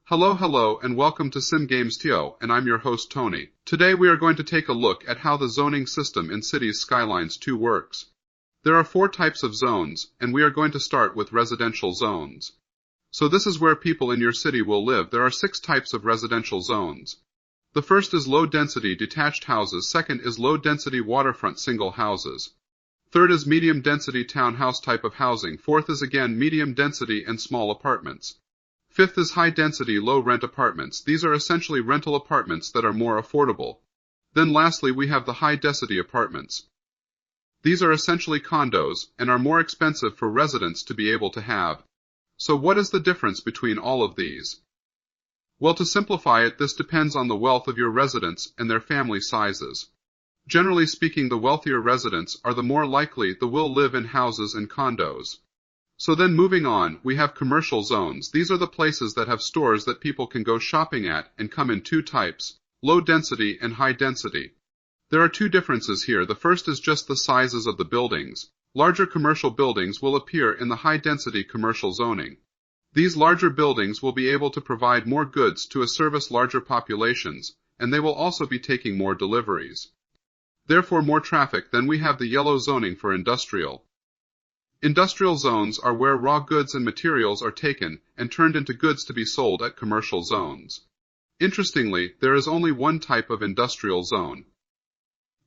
Hello, and welcome to Sim Games Tio, and I'm your host Tony. Today we are going to take a look at how the zoning system in Cities Skylines 2 works. There are 4 types of zones, and we are going to start with residential zones. So this is where people in your city will live. There are 6 types of residential zones. The first is low-density detached houses, second is low-density waterfront single houses. Third is medium-density townhouse type of housing, fourth is again medium-density and small apartments. Fifth is high-density low-rent apartments. These are essentially rental apartments that are more affordable. Then lastly we have the high-density apartments. These are essentially condos, and are more expensive for residents to be able to have. So what is the difference between all of these? Well, to simplify it, this depends on the wealth of your residents and their family sizes. Generally speaking, the wealthier residents are the more likely they will live in houses and condos. So then moving on, we have commercial zones. These are the places that have stores that people can go shopping at and come in 2 types, low density and high density. There are 2 differences here. The first is just the sizes of the buildings. Larger commercial buildings will appear in the high density commercial zoning. These larger buildings will be able to provide more goods to service larger populations, and they will also be taking more deliveries. Therefore more traffic. Then we have the yellow zoning for industrial. Industrial zones are where raw goods and materials are taken and turned into goods to be sold at commercial zones. Interestingly, there is only one type of industrial zone.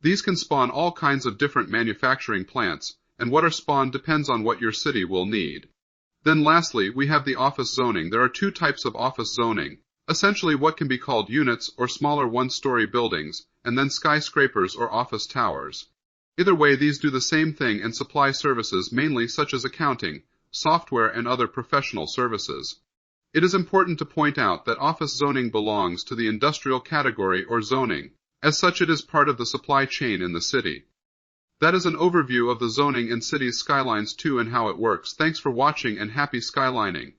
These can spawn all kinds of different manufacturing plants, and what are spawned depends on what your city will need. Then lastly, we have the office zoning. There are 2 types of office zoning. Essentially what can be called units or smaller one-story buildings, and then skyscrapers or office towers. Either way, these do the same thing and supply services mainly such as accounting, software, and other professional services. It is important to point out that office zoning belongs to the industrial category or zoning. As such, it is part of the supply chain in the city. That is an overview of the zoning in Cities Skylines 2 and how it works. Thanks for watching and happy skylining.